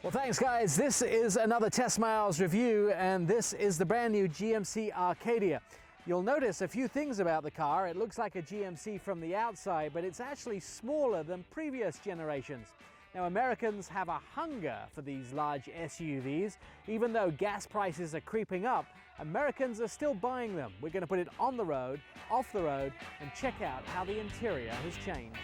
Well, thanks guys. This is another Test Miles review, and this is the brand new GMC Acadia. You'll notice a few things about the car. It looks like a GMC from the outside, but it's actually smaller than previous generations. Now, Americans have a hunger for these large SUVs. Even though gas prices are creeping up, Americans are still buying them. We're going to put it on the road, off the road, and check out how the interior has changed.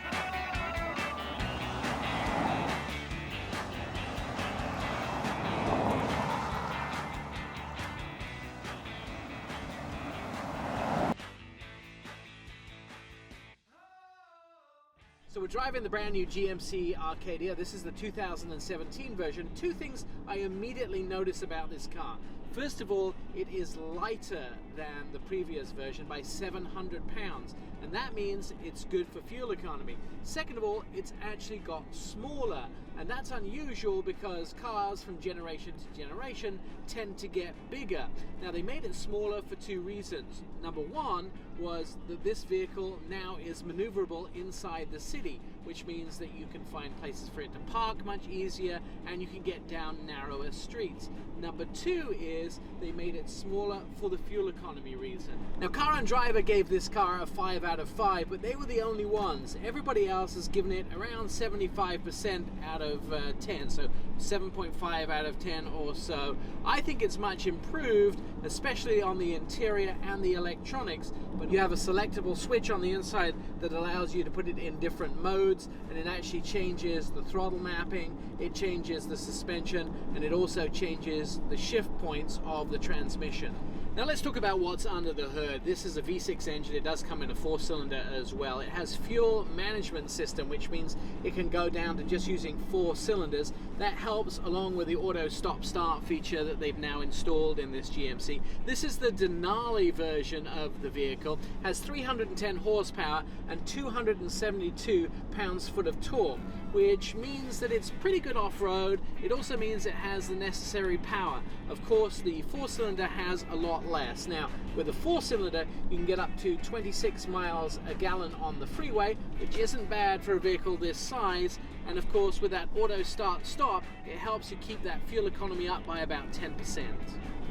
So we're driving the brand new GMC Acadia. This is the 2017 version. Two things I immediately notice about this car. First of all, it is lighter than the previous version by 700 pounds, and that means it's good for fuel economy. Second of all, it's actually got smaller, and that's unusual because cars from generation to generation tend to get bigger. Now, they made it smaller for two reasons. Number one was that this vehicle now is maneuverable inside the city, which means that you can find places for it to park much easier and you can get down narrower streets. Number two is they made it smaller for the fuel economy reason. Now, Car and Driver gave this car a 5 out of 5, but they were the only ones. Everybody else has given it around 75% out of 10, so 7.5 out of 10 or so. I think it's much improved, especially on the interior and the electronics, but you have a selectable switch on the inside that allows you to put it in different modes, and it actually changes the throttle mapping, it changes the suspension, and it also changes the shift points of the transmission. Now let's talk about what's under the hood. This is a V6 engine. It does come in a 4-cylinder as well. It has fuel management system, which means it can go down to just using 4 cylinders. That helps along with the auto stop-start feature that they've now installed in this GMC. This is the Denali version of the vehicle. Has 310 horsepower and 272 pounds-foot of torque, which means that it's pretty good off-road. It also means it has the necessary power. Of course, the 4-cylinder has a lot less. Now, with a 4-cylinder, you can get up to 26 miles a gallon on the freeway, which isn't bad for a vehicle this size. And of course, with that auto start-stop, it helps you keep that fuel economy up by about 10%.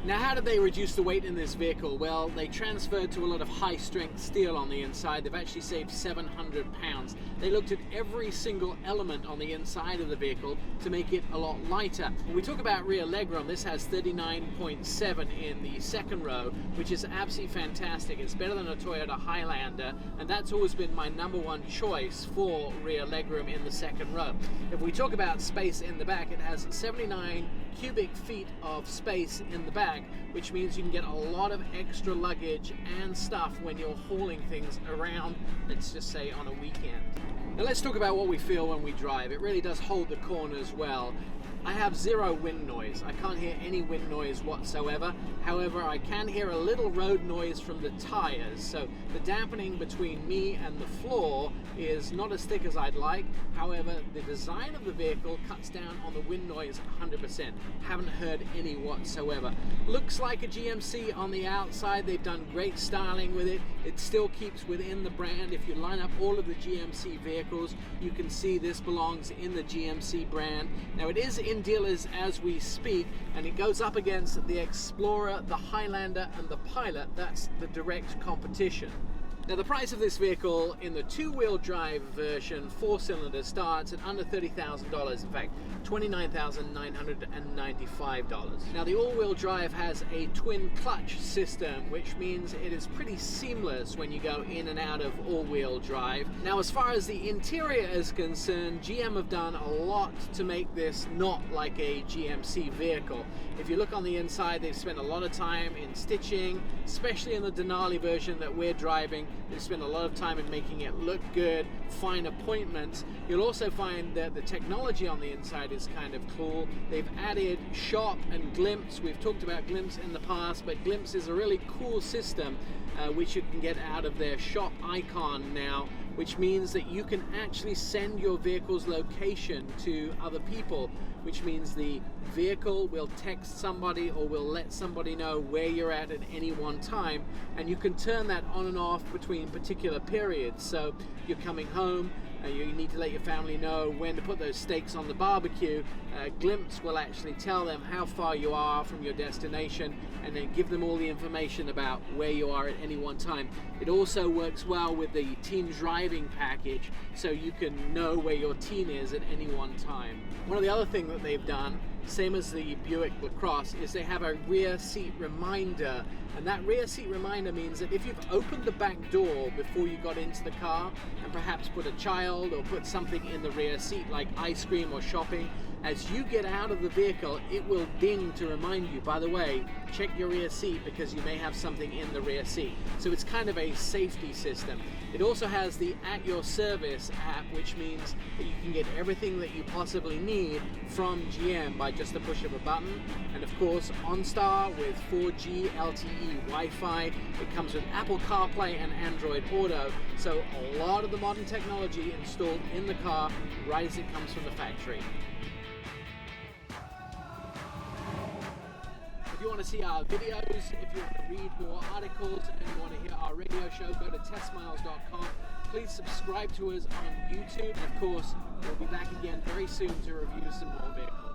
Now, how did they reduce the weight in this vehicle? Well, they transferred to a lot of high-strength steel on the inside. They've actually saved 700 pounds. They looked at every single element on the inside of the vehicle to make it a lot lighter. When we talk about rear legroom, this has 39.7 in the second row, which is absolutely fantastic. It's better than a Toyota Highlander, and that's always been my number one choice for rear legroom in the second row. If we talk about space in the back, it has 79 cubic feet of space in the back, which means you can get a lot of extra luggage and stuff when you're hauling things around, let's just say on a weekend. Now let's talk about what we feel when we drive. It really does hold the corners well. I have zero wind noise. I can't hear any wind noise whatsoever. However, I can hear a little road noise from the tires, so the dampening between me and the floor is not as thick as I'd like. However, the design of the vehicle cuts down on the wind noise 100%. Haven't heard any whatsoever. Looks like a GMC on the outside. They've done great styling with it. It still keeps within the brand. If you line up all of the GMC vehicles, you can see this belongs in the GMC brand. Now, it is in dealers as we speak, and it goes up against the Explorer, the Highlander, and the Pilot. That's the direct competition. Now, the price of this vehicle in the 2-wheel drive version, 4-cylinder, starts at under $30,000. In fact, $29,995. Now, the all-wheel drive has a twin clutch system, which means it is pretty seamless when you go in and out of all-wheel drive. Now, as far as the interior is concerned, GM have done a lot to make this not like a GMC vehicle. If you look on the inside, they've spent a lot of time in stitching, especially in the Denali version that we're driving. They spend a lot of time in making it look good, fine appointments. You'll also find that the technology on the inside is kind of cool. They've added Shop and Glimpse. We've talked about Glimpse in the past, but Glimpse is a really cool system which you can get out of their Shop icon now, which means that you can actually send your vehicle's location to other people, which means the vehicle will text somebody or will let somebody know where you're at any one time, and you can turn that on and off between particular periods. So you're coming home, you need to let your family know when to put those steaks on the barbecue. Glimpse will actually tell them how far you are from your destination and then give them all the information about where you are at any one time. It also works well with the teen driving package, so you can know where your teen is at any one time. One of the other things that they've done, same as the Buick LaCrosse, is they have a rear seat reminder. And that rear seat reminder means that if you've opened the back door before you got into the car and perhaps put a child or put something in the rear seat like ice cream or shopping, as you get out of the vehicle, it will ding to remind you, by the way, check your rear seat because you may have something in the rear seat. So it's kind of a safety system. It also has the At Your Service app, which means that you can get everything that you possibly need from GM by just the push of a button. And of course, OnStar with 4G LTE Wi-Fi. It comes with Apple CarPlay and Android Auto. So a lot of the modern technology installed in the car right as it comes from the factory. If you want to see our videos, if you want to read more articles, and you want to hear our radio show, go to testmiles.com. Please subscribe to us on YouTube. And of course, we'll be back again very soon to review some more vehicles.